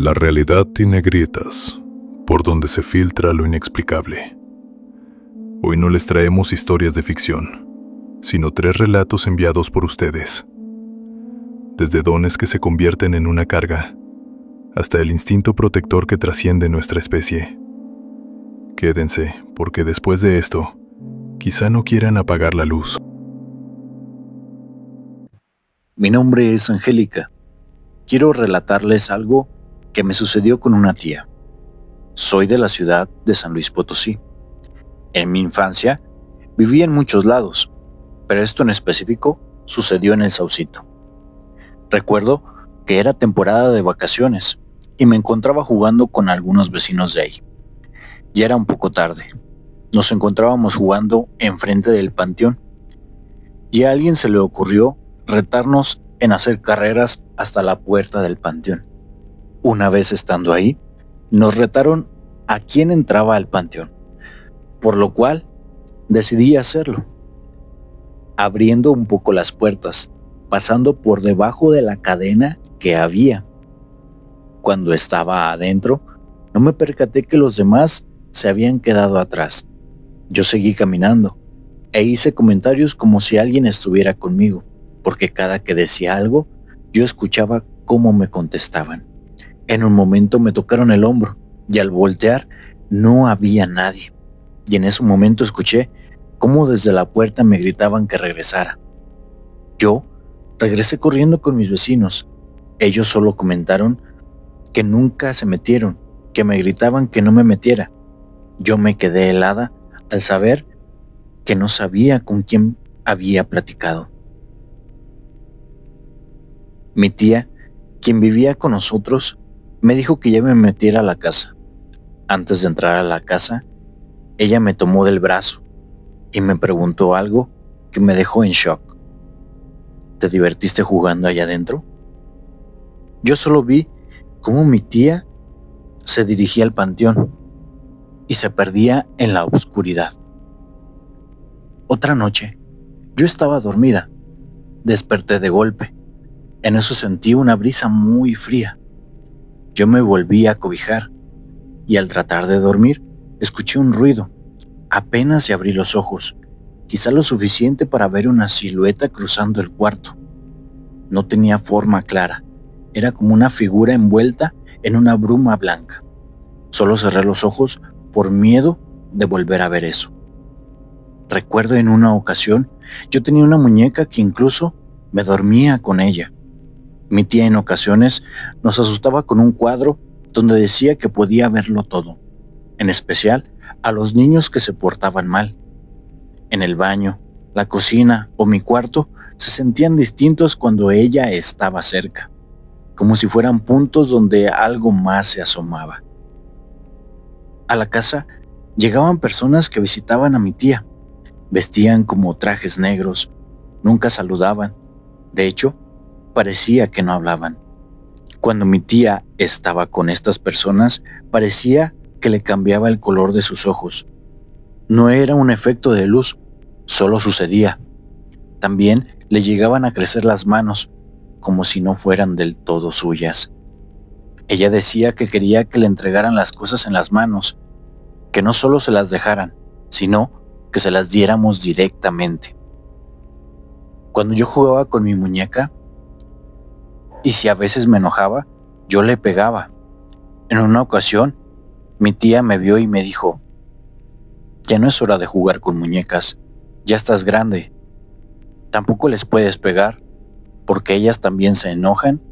La realidad tiene grietas, por donde se filtra lo inexplicable. Hoy no les traemos historias de ficción, sino 3 relatos enviados por ustedes. Desde dones que se convierten en una carga, hasta el instinto protector que trasciende nuestra especie. Quédense, porque después de esto, quizá no quieran apagar la luz. Mi nombre es Angélica. Quiero relatarles algo que me sucedió con una tía. Soy de la ciudad de San Luis Potosí. En mi infancia viví en muchos lados, pero esto en específico sucedió en El Saucito. Recuerdo que era temporada de vacaciones y me encontraba jugando con algunos vecinos de ahí. Ya era un poco tarde. Nos encontrábamos jugando enfrente del panteón y a alguien se le ocurrió retarnos en hacer carreras hasta la puerta del panteón. Una vez estando ahí, nos retaron a quién entraba al panteón, por lo cual decidí hacerlo, abriendo un poco las puertas, pasando por debajo de la cadena que había. Cuando estaba adentro, no me percaté que los demás se habían quedado atrás. Yo seguí caminando e hice comentarios como si alguien estuviera conmigo, porque cada que decía algo, yo escuchaba cómo me contestaban. En un momento me tocaron el hombro y al voltear no había nadie. Y en ese momento escuché cómo desde la puerta me gritaban que regresara. Yo regresé corriendo con mis vecinos. Ellos solo comentaron que nunca se metieron, que me gritaban que no me metiera. Yo me quedé helada al saber que no sabía con quién había platicado. Mi tía, quien vivía con nosotros, me dijo que ya me metiera a la casa. Antes de entrar a la casa, ella me tomó del brazo y me preguntó algo que me dejó en shock. ¿Te divertiste jugando allá adentro? Yo solo vi cómo mi tía se dirigía al panteón y se perdía en la oscuridad. Otra noche, yo estaba dormida. Desperté de golpe. En eso sentí una brisa muy fría. Yo me volví a cobijar y al tratar de dormir, escuché un ruido. Apenas si abrí los ojos, quizá lo suficiente para ver una silueta cruzando el cuarto. No tenía forma clara, era como una figura envuelta en una bruma blanca. Solo cerré los ojos por miedo de volver a ver eso. Recuerdo en una ocasión, yo tenía una muñeca que incluso me dormía con ella. Mi tía en ocasiones nos asustaba con un cuadro donde decía que podía verlo todo, en especial a los niños que se portaban mal. En el baño, la cocina o mi cuarto se sentían distintos cuando ella estaba cerca, como si fueran puntos donde algo más se asomaba. A la casa llegaban personas que visitaban a mi tía. Vestían como trajes negros, nunca saludaban. De hecho, parecía que no hablaban. Cuando mi tía estaba con estas personas, parecía que le cambiaba el color de sus ojos. No era un efecto de luz, solo sucedía. También le llegaban a crecer las manos, como si no fueran del todo suyas. Ella decía que quería que le entregaran las cosas en las manos, que no solo se las dejaran, sino que se las diéramos directamente. Cuando yo jugaba con mi muñeca, y si a veces me enojaba, yo le pegaba. En una ocasión, mi tía me vio y me dijo: «Ya no es hora de jugar con muñecas, ya estás grande. Tampoco les puedes pegar, porque ellas también se enojan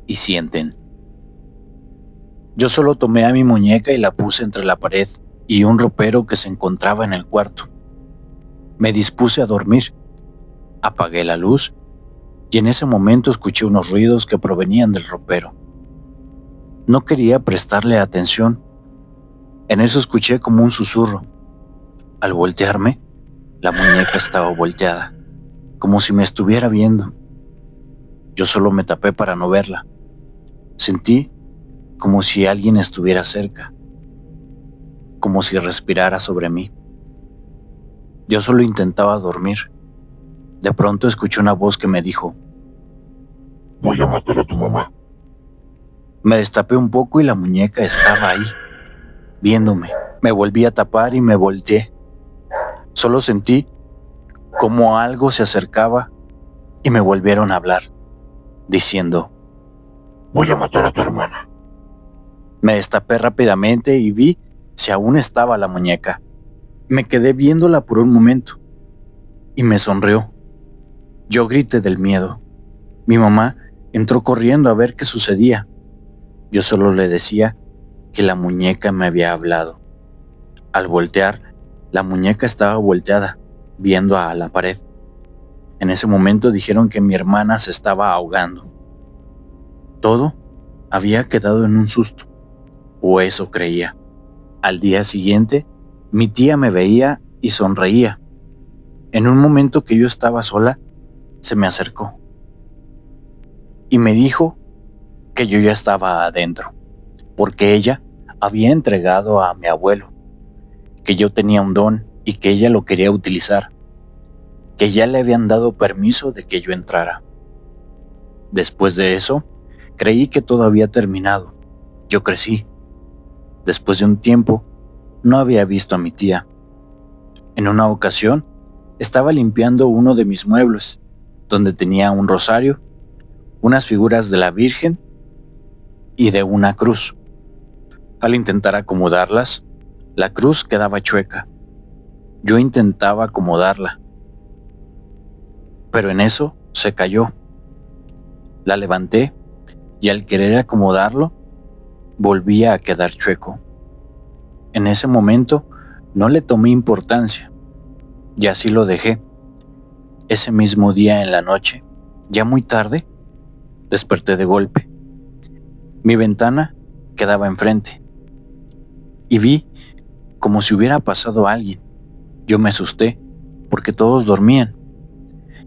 y sienten». Yo solo tomé a mi muñeca y la puse entre la pared y un ropero que se encontraba en el cuarto. Me dispuse a dormir. Apagué la luz y en ese momento escuché unos ruidos que provenían del ropero. No quería prestarle atención. En eso escuché como un susurro. Al voltearme, la muñeca estaba volteada, como si me estuviera viendo. Yo solo me tapé para no verla. Sentí como si alguien estuviera cerca, como si respirara sobre mí. Yo solo intentaba dormir. De pronto escuché una voz que me dijo: «Voy a matar a tu mamá». Me destapé un poco y la muñeca estaba ahí, viéndome. Me volví a tapar y me volteé. Solo sentí como algo se acercaba y me volvieron a hablar, diciendo: voy a matar a tu hermana. Me destapé rápidamente y vi si aún estaba la muñeca. Me quedé viéndola por un momento y me sonrió. Yo grité del miedo. Mi mamá entró corriendo a ver qué sucedía. Yo solo le decía que la muñeca me había hablado. Al voltear, la muñeca estaba volteada, viendo a la pared. En ese momento dijeron que mi hermana se estaba ahogando. Todo había quedado en un susto, o eso creía. Al día siguiente, mi tía me veía y sonreía. En un momento que yo estaba sola, se me acercó y me dijo que yo ya estaba adentro, porque ella había entregado a mi abuelo, que yo tenía un don y que ella lo quería utilizar, que ya le habían dado permiso de que yo entrara. Después de eso, creí que todo había terminado. Yo crecí. Después de un tiempo, no había visto a mi tía. En una ocasión, estaba limpiando uno de mis muebles, donde tenía un rosario, unas figuras de la Virgen y de una cruz. Al intentar acomodarlas, la cruz quedaba chueca. Yo intentaba acomodarla, pero en eso se cayó. La levanté y al querer acomodarlo, volvía a quedar chueco. En ese momento no le tomé importancia y así lo dejé. Ese mismo día en la noche, ya muy tarde, desperté de golpe. Mi ventana quedaba enfrente y vi como si hubiera pasado alguien. Yo me asusté porque todos dormían.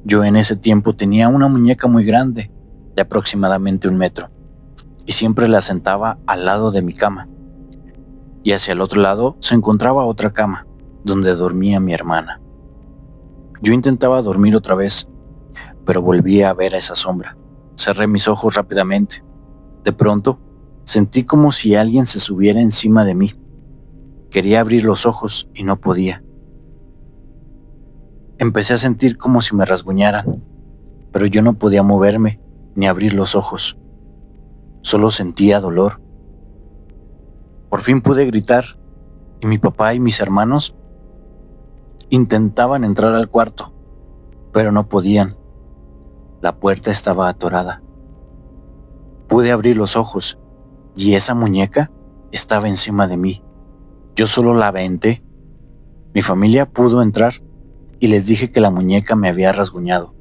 Yo en ese tiempo tenía una muñeca muy grande, de aproximadamente 1 metro, y siempre la sentaba al lado de mi cama. Y hacia el otro lado se encontraba otra cama, donde dormía mi hermana. Yo intentaba dormir otra vez, pero volví a ver a esa sombra. Cerré mis ojos rápidamente. De pronto, sentí como si alguien se subiera encima de mí. Quería abrir los ojos y no podía. Empecé a sentir como si me rasguñaran, pero yo no podía moverme ni abrir los ojos. Solo sentía dolor. Por fin pude gritar y mi papá y mis hermanos intentaban entrar al cuarto, pero no podían. La puerta estaba atorada. Pude abrir los ojos y esa muñeca estaba encima de mí. Yo solo la aventé. Mi familia pudo entrar y les dije que la muñeca me había rasguñado,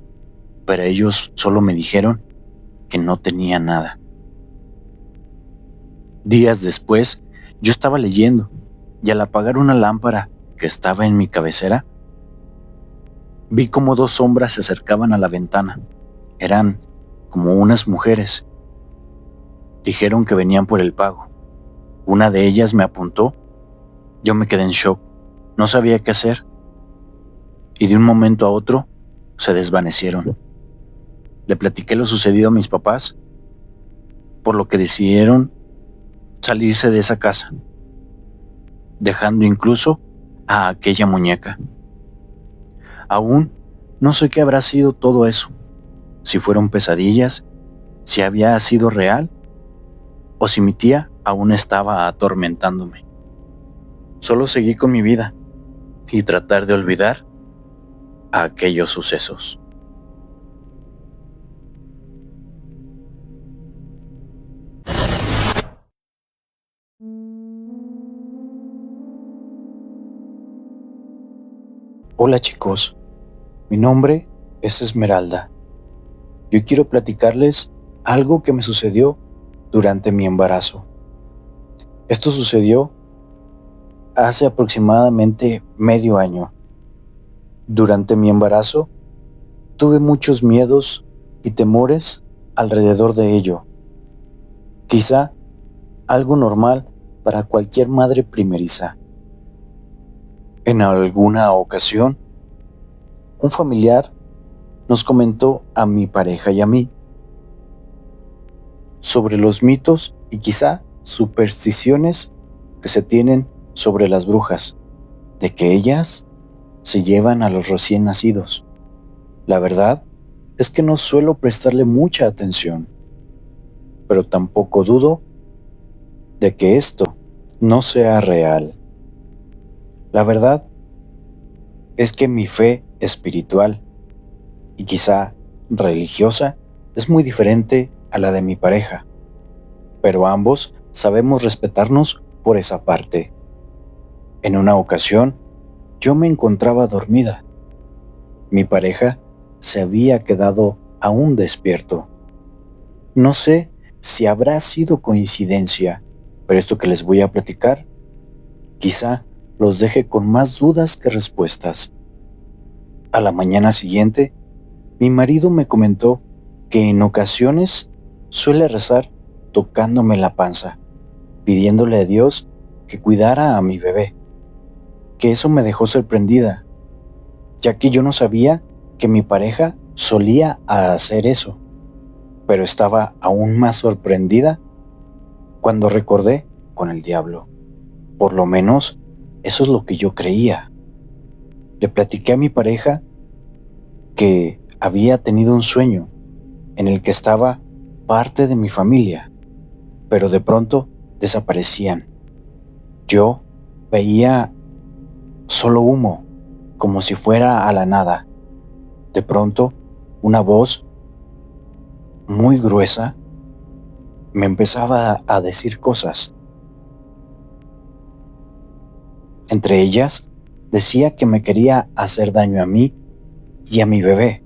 pero ellos solo me dijeron que no tenía nada. Días después, yo estaba leyendo y al apagar una lámpara que estaba en mi cabecera, vi como 2 sombras se acercaban a la ventana. Eran como unas mujeres. Dijeron que venían por el pago. Una de ellas me apuntó. Yo me quedé en shock. No sabía qué hacer. Y de un momento a otro, se desvanecieron. Le platiqué lo sucedido a mis papás, por lo que decidieron salirse de esa casa, dejando incluso a aquella muñeca. Aún no sé qué habrá sido todo eso, si fueron pesadillas, si había sido real, o si mi tía aún estaba atormentándome. Solo seguí con mi vida y tratar de olvidar a aquellos sucesos. Hola chicos, mi nombre es Esmeralda. Yo quiero platicarles algo que me sucedió durante mi embarazo. Esto sucedió hace aproximadamente medio año. Durante mi embarazo, tuve muchos miedos y temores alrededor de ello. Quizá algo normal para cualquier madre primeriza. En alguna ocasión, un familiar nos comentó a mi pareja y a mí sobre los mitos y quizá supersticiones que se tienen sobre las brujas, de que ellas se llevan a los recién nacidos. La verdad es que no suelo prestarle mucha atención, pero tampoco dudo de que esto no sea real. La verdad es que mi fe espiritual y quizá religiosa es muy diferente a la de mi pareja, pero ambos sabemos respetarnos por esa parte. En una ocasión, yo me encontraba dormida. Mi pareja se había quedado aún despierto. No sé si habrá sido coincidencia, pero esto que les voy a platicar, quizá los deje con más dudas que respuestas. A la mañana siguiente, mi marido me comentó que en ocasiones suele rezar tocándome la panza, pidiéndole a Dios que cuidara a mi bebé, que eso me dejó sorprendida, ya que yo no sabía que mi pareja solía hacer eso, pero estaba aún más sorprendida cuando recordé con el diablo. Por lo menos, eso es lo que yo creía. Le platiqué a mi pareja que había tenido un sueño en el que estaba parte de mi familia, pero de pronto desaparecían. Yo veía solo humo, como si fuera a la nada. De pronto, una voz muy gruesa me empezaba a decir cosas. Entre ellas, decía que me quería hacer daño a mí y a mi bebé.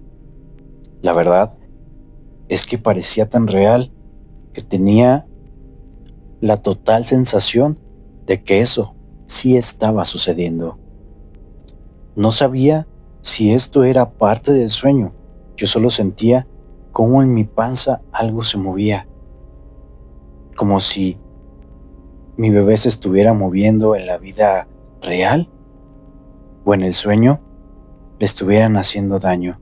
La verdad es que parecía tan real que tenía la total sensación de que eso sí estaba sucediendo. No sabía si esto era parte del sueño. Yo solo sentía cómo en mi panza algo se movía, como si mi bebé se estuviera moviendo en la vida real o en el sueño le estuvieran haciendo daño.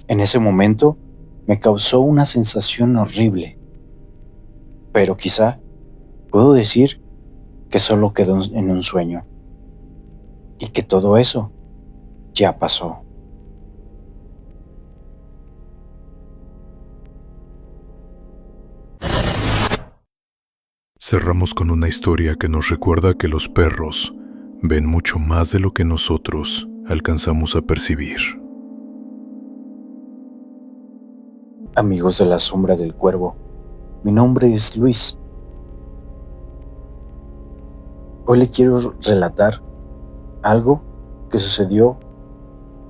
En ese momento me causó una sensación horrible, pero quizá puedo decir que solo quedó en un sueño y que todo eso ya pasó. Cerramos con una historia que nos recuerda que los perros ven mucho más de lo que nosotros alcanzamos a percibir. Amigos de la sombra del cuervo, mi nombre es Luis. Hoy le quiero relatar algo que sucedió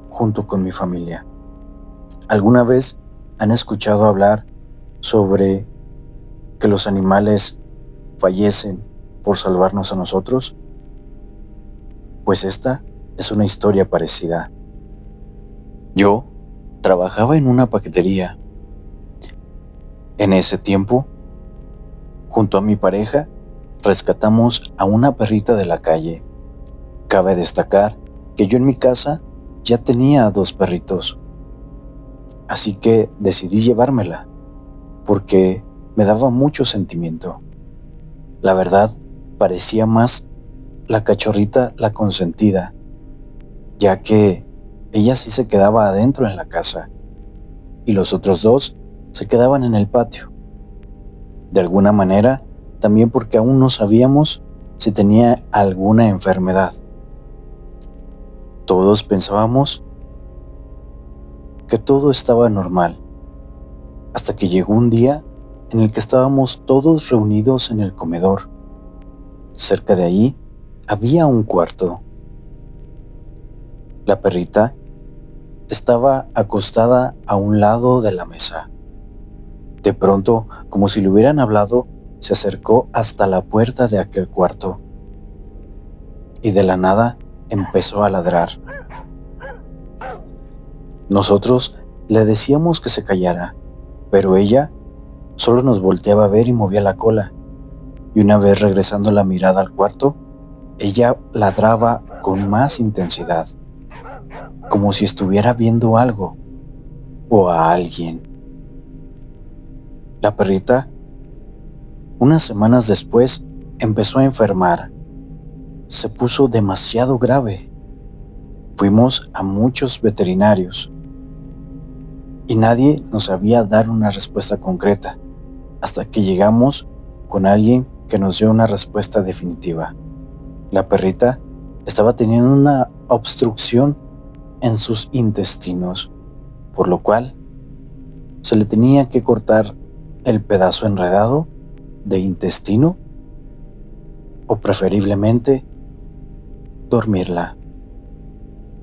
junto con mi familia. ¿Alguna vez han escuchado hablar sobre que los animales fallecen por salvarnos a nosotros? Pues esta es una historia parecida. Yo trabajaba en una paquetería. En ese tiempo, junto a mi pareja, rescatamos a una perrita de la calle. Cabe destacar que yo en mi casa ya tenía 2 perritos, así que decidí llevármela, porque me daba mucho sentimiento. La verdad, parecía más la cachorrita la consentida, ya que ella sí se quedaba adentro en la casa, y los otros 2 se quedaban en el patio. De alguna manera, también porque aún no sabíamos si tenía alguna enfermedad. Todos pensábamos que todo estaba normal, hasta que llegó un día en el que estábamos todos reunidos en el comedor. Cerca de ahí había un cuarto. La perrita estaba acostada a un lado de la mesa. De pronto, como si le hubieran hablado, se acercó hasta la puerta de aquel cuarto y de la nada empezó a ladrar. Nosotros le decíamos que se callara, pero ella solo nos volteaba a ver y movía la cola. Y una vez regresando la mirada al cuarto, ella ladraba con más intensidad, como si estuviera viendo algo o a alguien. La perrita Unas semanas después empezó a enfermar. Se puso demasiado grave. Fuimos a muchos veterinarios y nadie nos sabía dar una respuesta concreta, hasta que llegamos con alguien que nos dio una respuesta definitiva. La perrita estaba teniendo una obstrucción en sus intestinos, por lo cual se le tenía que cortar el pedazo enredado de intestino o preferiblemente dormirla.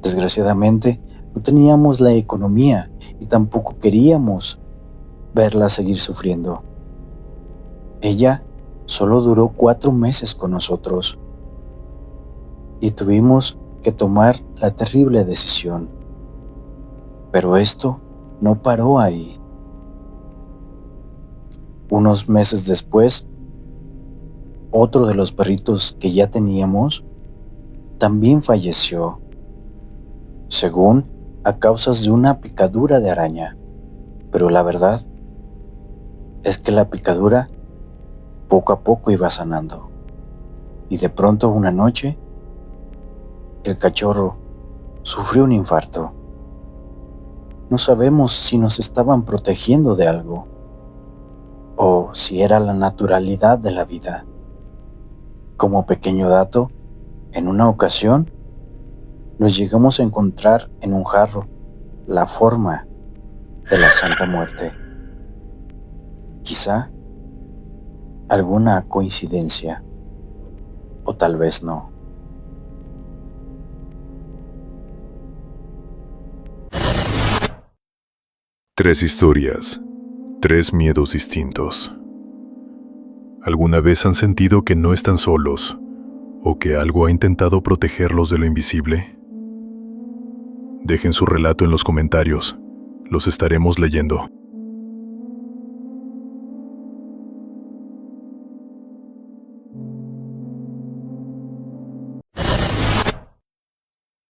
Desgraciadamente no teníamos la economía y tampoco queríamos verla seguir sufriendo. Ella solo duró 4 meses con nosotros y tuvimos que tomar la terrible decisión. Pero esto no paró ahí. Unos meses después, otro de los perritos que ya teníamos también falleció, según a causas de una picadura de araña. Pero la verdad es que la picadura poco a poco iba sanando. Y de pronto una noche, el cachorro sufrió un infarto. No sabemos si nos estaban protegiendo de algo o si era la naturalidad de la vida. Como pequeño dato, en una ocasión nos llegamos a encontrar en un jarro la forma de la Santa Muerte. Quizá alguna coincidencia, o tal vez no. Tres historias, 3 miedos distintos. ¿Alguna vez han sentido que no están solos o que algo ha intentado protegerlos de lo invisible? Dejen su relato en los comentarios, los estaremos leyendo.